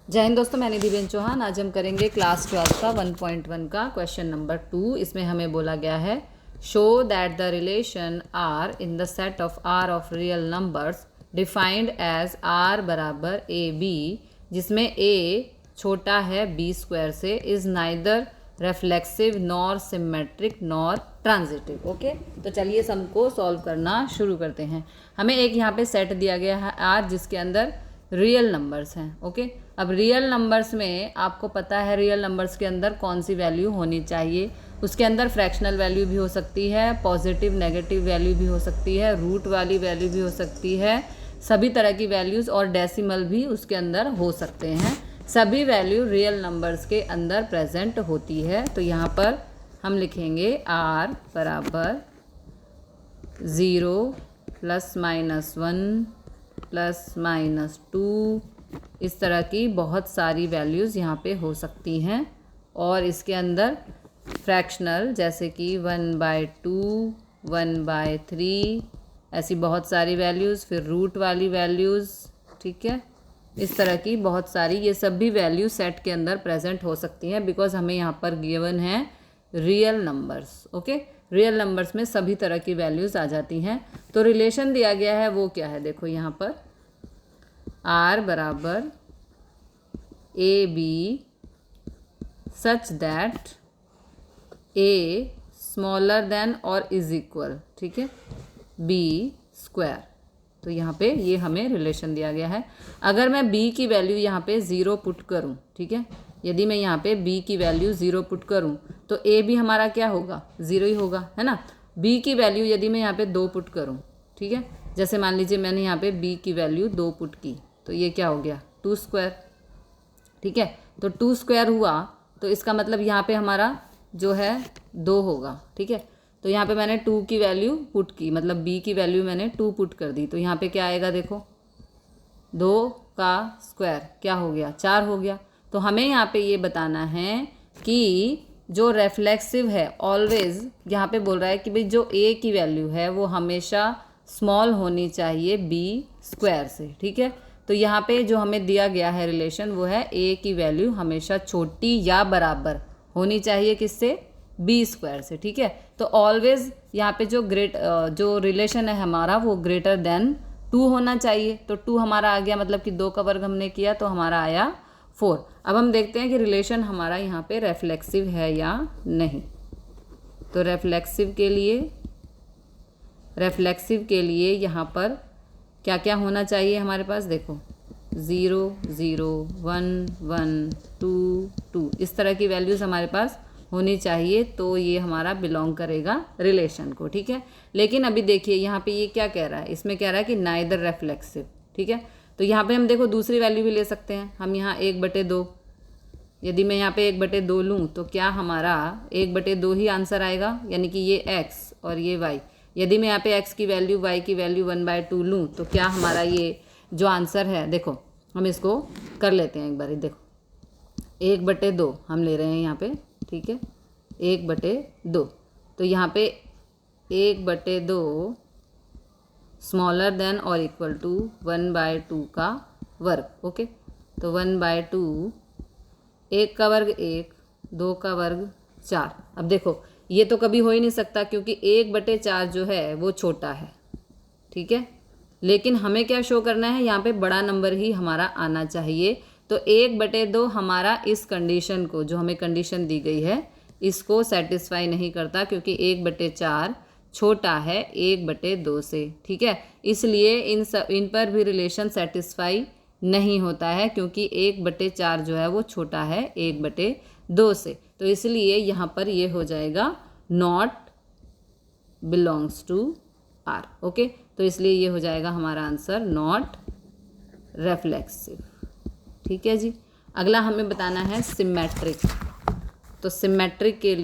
जय हिंद दोस्तों, मैं निधिबेन चौहान। आज हम करेंगे क्लास 12 का 1.1 का क्वेश्चन नंबर 2। इसमें हमें बोला गया है show that the relation are in the set of R of real numbers defined as are बराबर ए बी, जिसमें ए छोटा है बी स्क्वायर से, is neither reflexive nor symmetric nor transitive. Okay, तो चलिए सम को सॉल्व करना शुरू करते हैं। हमें एक यहाँ पे सेट दिया गया है आर, जिसके अंदर रियल नंबर्स हैं। ओके, अब रियल नंबर्स में आपको पता है रियल नंबर्स के अंदर कौन सी वैल्यू होनी चाहिए। उसके अंदर फ्रैक्शनल वैल्यू भी हो सकती है, पॉजिटिव नेगेटिव वैल्यू भी हो सकती है, रूट वाली वैल्यू भी हो सकती है, सभी तरह की वैल्यूज़ और डेसिमल भी उसके अंदर हो सकते हैं। सभी वैल्यू रियल नंबर्स के अंदर प्रेजेंट होती है। तो यहाँ पर हम लिखेंगे आर बराबर 0 ± 1 ±2, इस तरह की बहुत सारी वैल्यूज़ यहाँ पे हो सकती हैं। और इसके अंदर फ्रैक्शनल जैसे कि 1/2, 1/3, ऐसी बहुत सारी वैल्यूज़, फिर रूट वाली वैल्यूज़, ठीक है, इस तरह की बहुत सारी, ये सब भी वैल्यू सेट के अंदर प्रेजेंट हो सकती हैं, बिकॉज हमें यहाँ पर गिवन है real numbers. Okay, real numbers में सभी तरह की वैल्यूज़ आ जाती हैं। तो रिलेशन दिया गया है वो क्या है, देखो यहाँ पर आर बराबर a b such that a smaller than और इज इक्वल, ठीक है, बी स्क्वायर। तो यहाँ पे ये हमें रिलेशन दिया गया है। अगर मैं b की वैल्यू यहाँ पे 0 पुट करूँ, ठीक है, यदि मैं यहाँ पे b की वैल्यू 0 पुट करूँ तो a भी हमारा क्या होगा, 0 ही होगा, है ना। b की वैल्यू यदि मैं यहाँ पे 2 पुट करूँ, ठीक है, जैसे मान लीजिए मैंने यहाँ पे b की वैल्यू 2 पुट की, तो ये क्या हो गया 2 स्क्वायर, ठीक है। तो 2 स्क्वायर हुआ तो इसका मतलब यहाँ पे हमारा जो है 2 होगा, ठीक है। तो यहाँ पे मैंने 2 की वैल्यू पुट की, मतलब b की वैल्यू मैंने 2 पुट कर दी, तो यहाँ पे क्या आएगा, देखो 2 का स्क्वायर क्या हो गया, 4 हो गया। तो हमें यहाँ पे ये बताना है कि जो रेफ्लेक्सिव है ऑलवेज, यहाँ पे बोल रहा है कि भाई जो a की वैल्यू है वो हमेशा स्मॉल होनी चाहिए b स्क्वायर से, ठीक है। तो यहाँ पे जो हमें दिया गया है रिलेशन वो है a की वैल्यू हमेशा छोटी या बराबर होनी चाहिए किससे, बी स्क्वायर से, ठीक है। तो ऑलवेज यहाँ पे जो रिलेशन है हमारा वो ग्रेटर देन 2 होना चाहिए। तो 2 हमारा आ गया, मतलब कि 2 का वर्ग हमने किया तो हमारा आया 4। अब हम देखते हैं कि रिलेशन हमारा यहाँ पे रेफ्लेक्सिव है या नहीं। तो रेफ्लेक्सिव के लिए यहाँ पर क्या क्या होना चाहिए हमारे पास, देखो 0 0 1 1 2 2, इस तरह की वैल्यूज़ हमारे पास होनी चाहिए। तो ये हमारा बिलोंग करेगा रिलेशन को, ठीक है। लेकिन अभी देखिए यहाँ पे ये क्या कह रहा है, इसमें कह रहा है कि नाइदर रेफ्लेक्सिव, ठीक है। तो यहाँ पे हम देखो दूसरी वैल्यू भी ले सकते हैं। हम यहाँ 1/2, यदि मैं यहाँ पे 1/2 लूँ तो क्या हमारा 1/2 ही आंसर आएगा, यानी कि ये x और ये y। यदि मैं यहाँ पे x की वैल्यू y की वैल्यू 1/2 लूँ तो क्या हमारा ये जो आंसर है, देखो हम इसको कर लेते हैं एक बार, देखो 1/2 हम ले रहे हैं यहाँ पे, ठीक है, 1/2। तो यहाँ पे 1/2 स्मॉलर देन और इक्वल टू 1/2 का वर्ग। ओके, तो 1/2, 1 का वर्ग 1, 2 का वर्ग 4। अब देखो ये तो कभी हो ही नहीं सकता क्योंकि 1/4 जो है वो छोटा है, ठीक है। लेकिन हमें क्या शो करना है, यहाँ पे बड़ा नंबर ही हमारा आना चाहिए। तो 1/2 हमारा इस कंडीशन को, जो हमें कंडीशन दी गई है, इसको सेटिस्फाई नहीं करता क्योंकि 1/4 छोटा है 1/2 से, ठीक है। इसलिए इन पर भी रिलेशन सेटिस्फाई नहीं होता है क्योंकि 1/4 जो है वो छोटा है 1/2 से। तो इसलिए यहाँ पर ये हो जाएगा not belongs to r. Okay, तो इसलिए ये हो जाएगा हमारा आंसर नॉट रेफ्लेक्सिव, ठीक है जी। अगला हमें बताना है सिमेट्रिक। तो सिमेट्रिक के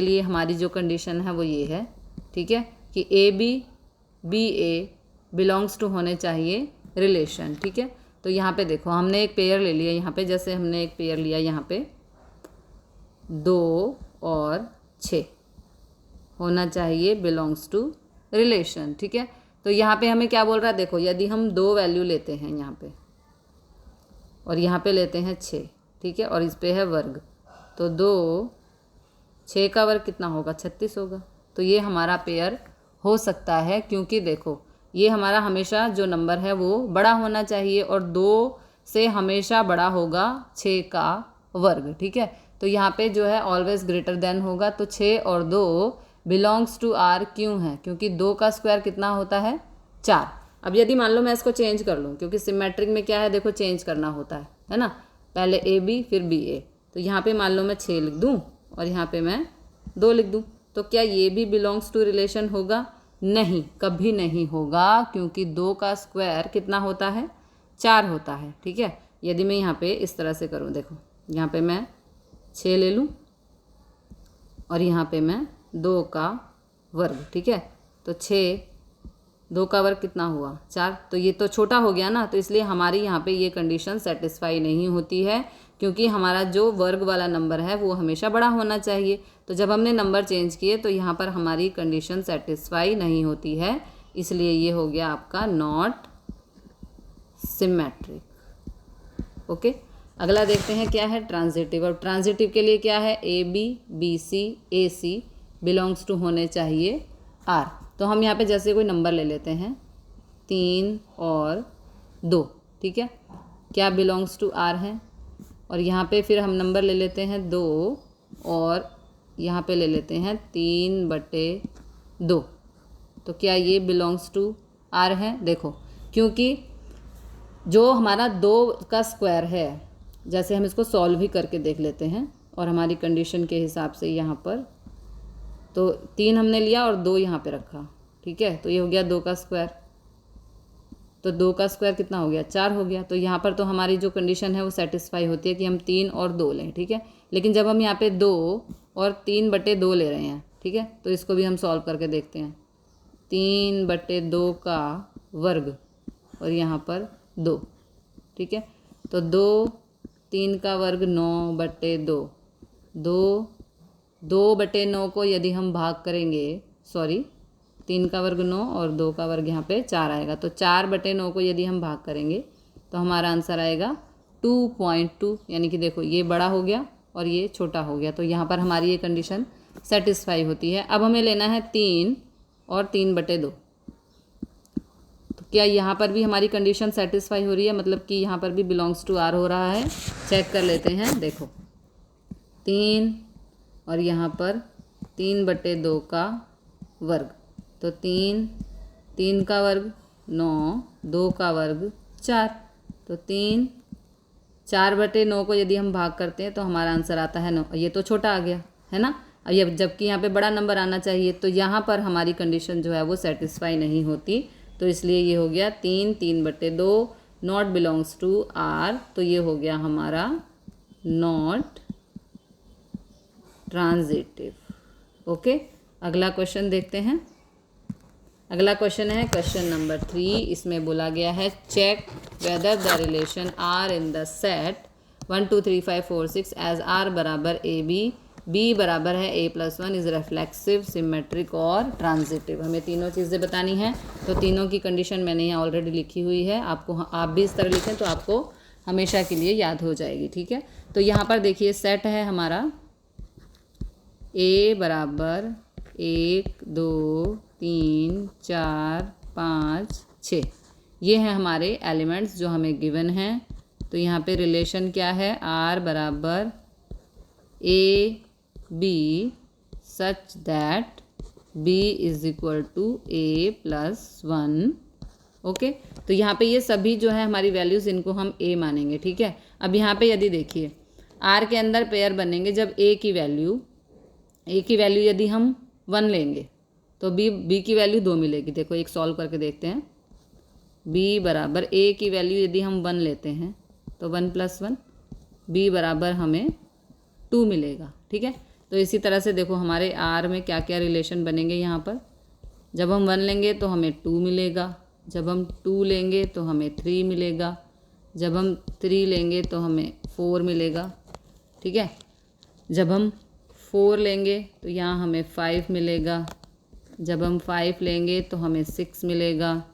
लिए हमारी जो कंडीशन है वो ये है, ठीक है, कि बी ए बिलोंग्स टू होने चाहिए रिलेशन, ठीक है। तो यहाँ पे देखो हमने एक पेयर ले लिया, यहाँ पे जैसे हमने एक पेयर लिया, यहाँ पे 2 और 6 होना चाहिए बिलोंग्स टू रिलेशन, ठीक है। तो यहाँ पे हमें क्या बोल रहा है, देखो यदि हम 2 वैल्यू लेते हैं यहाँ पे और यहाँ पे लेते हैं 6, ठीक है, और इस पे है वर्ग, तो 6 का वर्ग कितना होगा, 36 होगा। तो ये हमारा पेयर हो सकता है, क्योंकि देखो ये हमारा हमेशा जो नंबर है वो बड़ा होना चाहिए और 2 से हमेशा बड़ा होगा 6 का वर्ग, ठीक है। तो यहाँ पे जो है ऑलवेज ग्रेटर देन होगा, तो 6 और 2 बिलोंग्स टू आर क्यों है, क्योंकि 2 का स्क्वायर कितना होता है, 4। अब यदि मान लो मैं इसको चेंज कर लूँ, क्योंकि सिमेट्रिक में क्या है, देखो चेंज करना होता है ना, पहले ए बी फिर बी ए। तो यहाँ पे मान लो मैं 6 लिख दूँ और यहाँ पे मैं 2 लिख दूँ, तो क्या ये भी बिलोंग्स टू रिलेशन होगा, नहीं, कभी नहीं होगा, क्योंकि 2 का स्क्वायर कितना होता है, 4 होता है, ठीक है। यदि मैं यहाँ पे इस तरह से करूँ, देखो यहाँ पे मैं 6 ले लूँ और यहाँ पे मैं 2 का वर्ग, ठीक है, तो 6, 2 का वर्ग कितना हुआ, 4। तो ये तो छोटा हो गया ना, तो इसलिए हमारी यहाँ पे ये कंडीशन सेटिस्फाई नहीं होती है, क्योंकि हमारा जो वर्ग वाला नंबर है वो हमेशा बड़ा होना चाहिए। तो जब हमने नंबर चेंज किए तो यहाँ पर हमारी कंडीशन सेटिस्फाई नहीं होती है, इसलिए ये हो गया आपका नॉट सिमेट्रिक। ओके, अगला देखते हैं क्या है, ट्रांजिटिव। और ट्रांजिटिव के लिए क्या है, a b, b c, a c belongs to होने चाहिए आर। तो हम यहाँ पे जैसे कोई नंबर ले लेते हैं 3 और 2, ठीक है, क्या बिलोंग्स टू आर है। और यहाँ पे फिर हम नंबर ले लेते हैं 2 और यहाँ पे ले लेते हैं 3/2, तो क्या ये बिलोंग्स टू आर है। देखो क्योंकि जो हमारा 2 का स्क्वायर है, जैसे हम इसको सॉल्व भी करके देख लेते हैं और हमारी कंडीशन के हिसाब से यहाँ पर तो 3 हमने लिया और 2 यहाँ पे रखा, ठीक है, तो ये हो गया 2 का स्क्वायर। तो 2 का स्क्वायर कितना हो गया, 4 हो गया। तो यहाँ पर तो हमारी जो कंडीशन है वो सेटिस्फाई होती है कि हम 3 और 2 लें, ठीक है। लेकिन जब हम यहाँ पे 2 और 3/2 ले रहे हैं, ठीक है, तो इसको भी हम सॉल्व करके देखते हैं। 3/2 का वर्ग और यहाँ पर 2, ठीक है, तो 3 का वर्ग 9/2, 2/9 को यदि हम भाग करेंगे, 3 का वर्ग 9 और 2 का वर्ग यहाँ पे 4 आएगा, तो 4/9 को यदि हम भाग करेंगे तो हमारा आंसर आएगा 2.2, यानी कि देखो ये बड़ा हो गया और ये छोटा हो गया। तो यहाँ पर हमारी ये कंडीशन सेटिस्फाई होती है। अब हमें लेना है 3 और 3/2, तो क्या यहाँ पर भी हमारी कंडीशन सेटिस्फाई हो रही है, मतलब कि यहाँ पर भी बिलोंग्स टू आर हो रहा है। चेक कर लेते हैं, देखो 3 और यहाँ पर 3/2 का वर्ग, तो 3 का वर्ग 9, 2 का वर्ग 4, तो 4/9 को यदि हम भाग करते हैं तो हमारा आंसर आता है 9। ये तो छोटा आ गया है ना। अब ये जबकि यहाँ पे बड़ा नंबर आना चाहिए, तो यहाँ पर हमारी कंडीशन जो है वो सेटिस्फाई नहीं होती, तो इसलिए ये हो गया 3/2 नॉट बिलोंग्स टू आर। तो ये हो गया हमारा नॉट ट्रांजिटिव। ओके, अगला क्वेश्चन देखते हैं। अगला क्वेश्चन है क्वेश्चन नंबर 3। इसमें बोला गया है check whether the relation are in the set 1 2 3 5 4 6 as are बराबर ए बी बराबर है a+1 इज़ रिफ्लेक्सिव, सिमेट्रिक और ट्रांजिटिव। हमें तीनों चीज़ें बतानी हैं, तो तीनों की कंडीशन मैंने यहाँ ऑलरेडी लिखी हुई है। आप भी इस तरह लिखें तो आपको हमेशा के लिए याद हो जाएगी, ठीक है। तो यहाँ पर देखिए सेट है हमारा a बराबर 1 2 3 4 5 6, ये हैं हमारे एलिमेंट्स जो हमें गिवन हैं। तो यहाँ पे रिलेशन क्या है, r बराबर a b such that b is equal to a+1। Okay, तो यहाँ पे ये सभी जो है हमारी वैल्यूज़, इनको हम a मानेंगे, ठीक है। अब यहाँ पे यदि देखिए r के अंदर पेयर बनेंगे जब a की वैल्यू यदि हम 1 लेंगे तो b की वैल्यू 2 मिलेगी। देखो एक सॉल्व करके देखते हैं। b बराबर a की वैल्यू यदि हम 1 लेते हैं तो 1 + 1 b बराबर हमें 2 मिलेगा, ठीक है। तो इसी तरह से देखो हमारे r में क्या क्या रिलेशन बनेंगे। यहाँ पर जब हम 1 लेंगे तो हमें 2 मिलेगा, जब हम 2 लेंगे तो हमें 3 मिलेगा, जब हम 3 लेंगे तो हमें 4 मिलेगा, ठीक है। जब हम 4 लेंगे तो यहाँ हमें 5 मिलेगा, जब हम 5 लेंगे तो हमें 6 मिलेगा,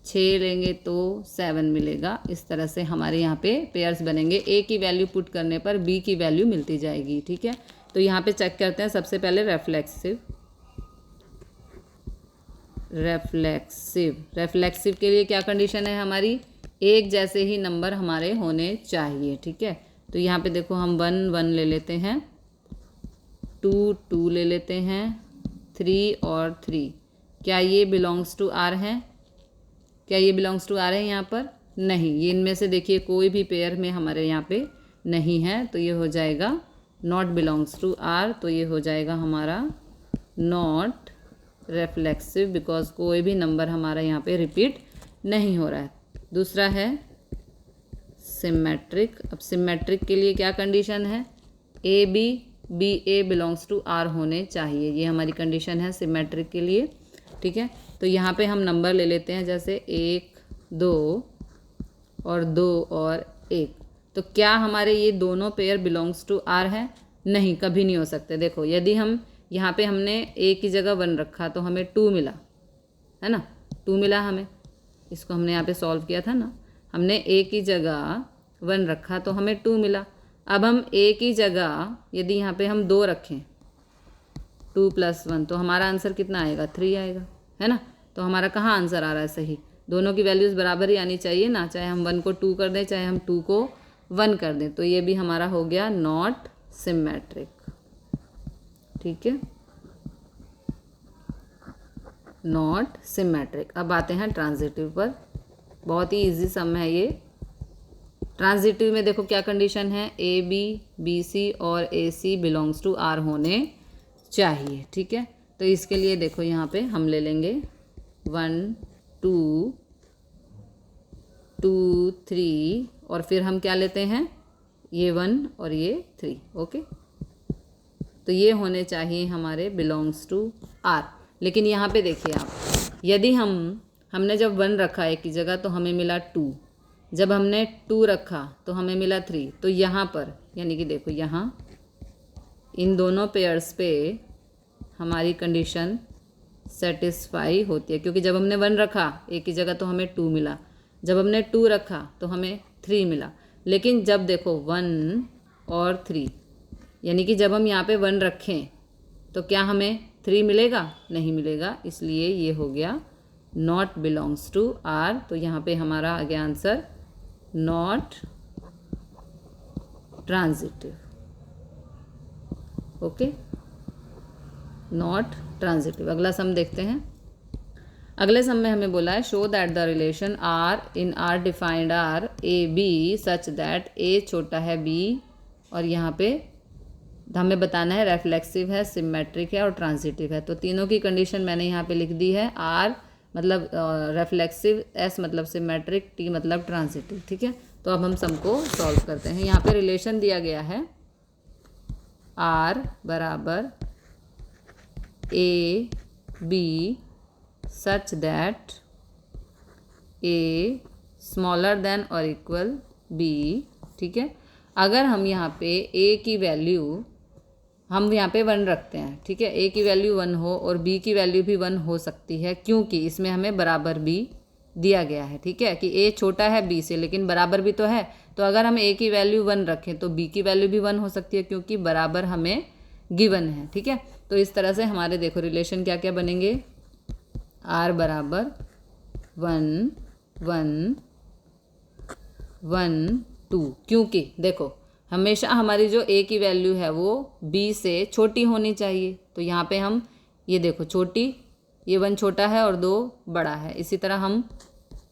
6 लेंगे तो 7 मिलेगा। इस तरह से हमारे यहाँ पे पेयर्स बनेंगे। ए की वैल्यू पुट करने पर बी की वैल्यू मिलती जाएगी, ठीक है। तो यहाँ पे चेक करते हैं सबसे पहले रेफ्लेक्सिव के लिए क्या कंडीशन है हमारी, एक जैसे ही नंबर हमारे होने चाहिए, ठीक है। तो यहाँ पे देखो हम 1 1 ले लेते हैं, 2 2 ले लेते हैं, 3 और 3। क्या ये बिलोंग्स टू आर हैं? क्या ये बिलोंग्स टू आर है यहाँ पर? नहीं, ये इनमें से देखिए कोई भी पेयर में हमारे यहाँ पे नहीं है, तो ये हो जाएगा नॉट बिलोंग्स टू आर। तो ये हो जाएगा हमारा नॉट रेफ्लेक्सिव, बिकॉज कोई भी नंबर हमारा यहाँ पे रिपीट नहीं हो रहा है। दूसरा है सिमेट्रिक। अब सिमेट्रिक के लिए क्या कंडीशन है, a b a belongs to r होने चाहिए, ये हमारी कंडीशन है सिमेट्रिक के लिए, ठीक है। तो यहाँ पे हम नंबर ले लेते हैं, जैसे 1 2 और 2 और 1। तो क्या हमारे ये दोनों पेयर बिलोंग्स टू आर है? नहीं, कभी नहीं हो सकते। देखो यदि हम यहाँ पे हमने ए की जगह 1 रखा तो हमें 2 मिला, है ना, 2 मिला हमें। इसको हमने यहाँ पे सॉल्व किया था ना, हमने ए की जगह 1 रखा तो हमें 2 मिला। अब हम ए की जगह यदि यहाँ पे हम 2 रखें, 2 + 1, तो हमारा आंसर कितना आएगा, 3 आएगा, है ना। तो हमारा कहाँ आंसर आ रहा है सही? दोनों की वैल्यूज़ बराबर ही आनी चाहिए ना, चाहे हम 1 को 2 कर दें, चाहे हम 2 को 1 कर दें। तो ये भी हमारा हो गया नॉट सिमेट्रिक, ठीक है, नॉट सिमेट्रिक। अब आते हैं ट्रांजिटिव पर। बहुत ही इजी सम है ये। ट्रांजिटिव में देखो क्या कंडीशन है, ए बी सी और ए सी बिलोंग्स टू आर होने चाहिए, ठीक है। तो इसके लिए देखो यहाँ पे हम ले लेंगे 1 2 2 3 और फिर हम क्या लेते हैं, ये 1 और ये 3, ओके। तो ये होने चाहिए हमारे बिलोंग्स टू आर। लेकिन यहाँ पे देखिए आप, यदि हमने जब 1 रखा एक की जगह तो हमें मिला 2, जब हमने 2 रखा तो हमें मिला 3। तो यहाँ पर यानी कि देखो यहाँ इन दोनों पेयर्स पे हमारी कंडीशन सेटिस्फाई होती है, क्योंकि जब हमने 1 रखा एक की जगह तो हमें 2 मिला, जब हमने 2 रखा तो हमें 3 मिला। लेकिन जब देखो 1 और 3, यानी कि जब हम यहाँ पे 1 रखें तो क्या हमें 3 मिलेगा? नहीं मिलेगा, इसलिए ये हो गया नॉट बिलोंग्स टू आर। तो यहाँ पे हमारा आ गया answer not transitive, okay, not transitive. अगला सम देखते हैं। अगले सम में हमें बोला है show that the relation are in R defined R a b such that a छोटा है बी, और यहाँ पे हमें बताना है रेफ्लेक्सिव है, सिमेट्रिक है और ट्रांजिटिव है। तो तीनों की कंडीशन मैंने यहाँ पे लिख दी है। आर मतलब रेफ्लेक्सिव, एस मतलब सिमेट्रिक, टी मतलब ट्रांजिटिव, ठीक है। तो अब हम सम को सॉल्व करते हैं। यहाँ पे रिलेशन दिया गया है आर बराबर a b such that a smaller than और इक्वल बी, ठीक है। अगर हम यहाँ पे ए की वैल्यू हम यहाँ पे 1 रखते हैं, ठीक है, ए की वैल्यू 1 हो और बी की वैल्यू भी 1 हो सकती है, क्योंकि इसमें हमें बराबर बी दिया गया है, ठीक है, कि ए छोटा है बी से लेकिन बराबर भी तो है। तो अगर हम ए की वैल्यू 1 रखें तो बी की वैल्यू भी 1 हो सकती है, क्योंकि बराबर हमें गिवन है, ठीक है। तो इस तरह से हमारे देखो रिलेशन क्या क्या बनेंगे, आर बराबर 1 1 1 2, क्योंकि देखो हमेशा हमारी जो ए की वैल्यू है वो बी से छोटी होनी चाहिए। तो यहाँ पे हम ये देखो छोटी, ये 1 छोटा है और 2 बड़ा है। इसी तरह हम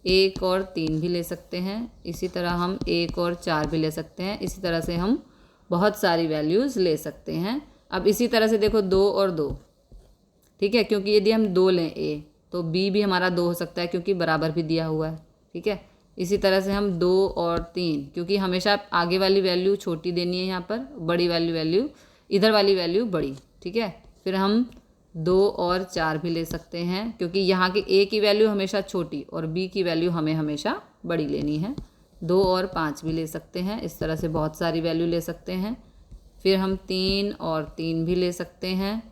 1 और 3 भी ले सकते हैं, इसी तरह हम 1 और 4 भी ले सकते हैं, इसी तरह से हम बहुत सारी वैल्यूज़ ले सकते हैं। अब इसी तरह से देखो 2 और 2, ठीक है, क्योंकि यदि हम 2 लें ए तो बी भी हमारा 2 हो सकता है, क्योंकि बराबर भी दिया हुआ है, ठीक है। इसी तरह से हम 2 और 3, क्योंकि हमेशा आगे वाली वैल्यू छोटी देनी है, यहाँ पर बड़ी वैल्यू इधर वाली वैल्यू बड़ी, ठीक है। फिर हम 2 और 4 भी ले सकते हैं, क्योंकि यहाँ की ए की वैल्यू हमेशा छोटी और बी की वैल्यू हमें हमेशा बड़ी लेनी है। 2 और 5 भी ले सकते हैं, इस तरह से बहुत सारी वैल्यू ले सकते हैं। फिर हम 3 और 3 भी ले सकते हैं,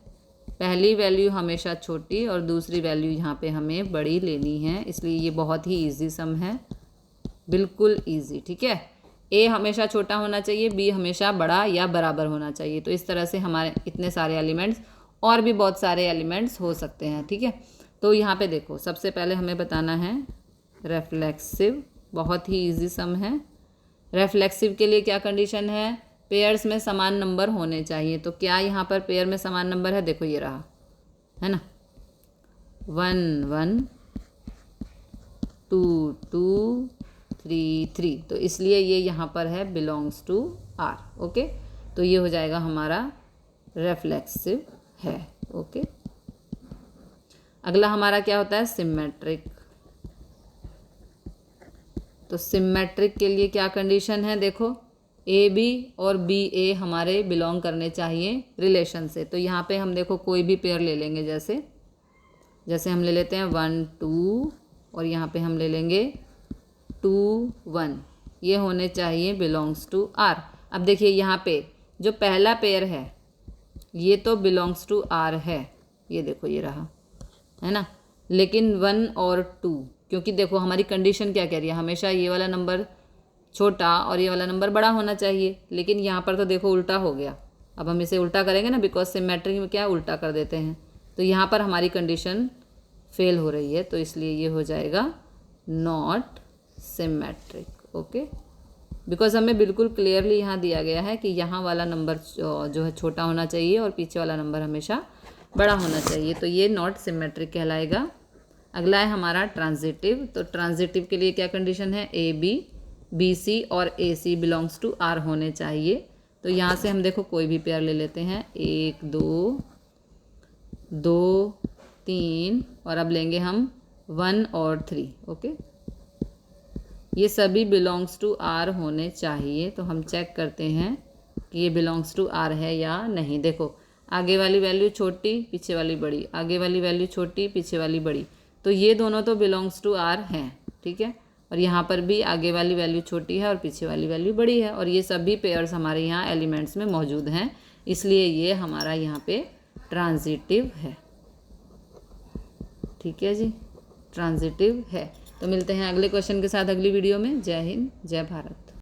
पहली वैल्यू हमेशा छोटी और दूसरी वैल्यू यहाँ पे हमें बड़ी लेनी है, इसलिए ये बहुत ही इजी सम है, बिल्कुल इजी। ठीक है, ए हमेशा छोटा होना चाहिए, बी हमेशा बड़ा या बराबर होना चाहिए। तो इस तरह से हमारे इतने सारे एलिमेंट्स और भी बहुत सारे एलिमेंट्स हो सकते हैं। ठीक है, तो यहाँ पे देखो सबसे पहले हमें बताना है रेफ्लेक्सिव, बहुत ही इजी सम है। रेफ्लेक्सिव के लिए क्या कंडीशन है, पेयर्स में समान नंबर होने चाहिए। तो क्या यहाँ पर पेयर में समान नंबर है, देखो ये रहा, है ना, 1 1 2 2 3 3, तो इसलिए ये यहाँ पर है बिलोंग्स टू आर। ओके, तो ये हो जाएगा हमारा रेफ्लेक्सिव है। ओके, अगला हमारा क्या होता है, सिमेट्रिक। तो सिमेट्रिक के लिए क्या कंडीशन है, देखो ए बी और बी ए हमारे बिलोंग करने चाहिए रिलेशन से। तो यहाँ पे हम देखो कोई भी पेयर ले लेंगे, जैसे हम ले लेते हैं 1 2 और यहाँ पे हम ले लेंगे 2 1, ये होने चाहिए बिलोंग्स टू आर। अब देखिए यहाँ पे जो पहला पेयर है ये तो बिलोंग्स टू आर है, ये देखो ये रहा, है ना, लेकिन 1 और 2, क्योंकि देखो हमारी कंडीशन क्या कह रही है, हमेशा ये वाला नंबर छोटा और ये वाला नंबर बड़ा होना चाहिए, लेकिन यहाँ पर तो देखो उल्टा हो गया। अब हम इसे उल्टा करेंगे ना, बिकॉज सिमेट्रिक में क्या उल्टा कर देते हैं, तो यहाँ पर हमारी कंडीशन फेल हो रही है, तो इसलिए ये हो जाएगा नॉट सिमेट्रिक। ओके, बिकॉज हमें बिल्कुल क्लियरली यहाँ दिया गया है कि यहाँ वाला नंबर जो है छोटा होना चाहिए और पीछे वाला नंबर हमेशा बड़ा होना चाहिए, तो ये नॉट सिमेट्रिक कहलाएगा। अगला है हमारा ट्रांजिटिव। तो ट्रांजिटिव के लिए क्या कंडीशन है, ए बी बी सी और ए सी बिलोंग्स टू आर होने चाहिए। तो यहाँ से हम देखो कोई भी पेयर ले लेते हैं, 1 2 2 3 और अब लेंगे हम 1 और 3। ओके, ये सभी बिलोंग्स टू आर होने चाहिए। तो हम चेक करते हैं कि ये बिलोंग्स टू आर है या नहीं। देखो आगे वाली वैल्यू छोटी पीछे वाली बड़ी, आगे वाली वैल्यू छोटी पीछे वाली बड़ी, तो ये दोनों तो बिलोंग्स टू आर हैं। ठीक है, और यहाँ पर भी आगे वाली वैल्यू छोटी है और पीछे वाली वैल्यू बड़ी है, और ये सभी पेयर्स हमारे यहाँ एलिमेंट्स में मौजूद हैं, इसलिए ये हमारा यहाँ पे ट्रांजिटिव है। ठीक है जी, ट्रांजिटिव है। तो मिलते हैं अगले क्वेश्चन के साथ अगली वीडियो में। जय हिंद, जय भारत।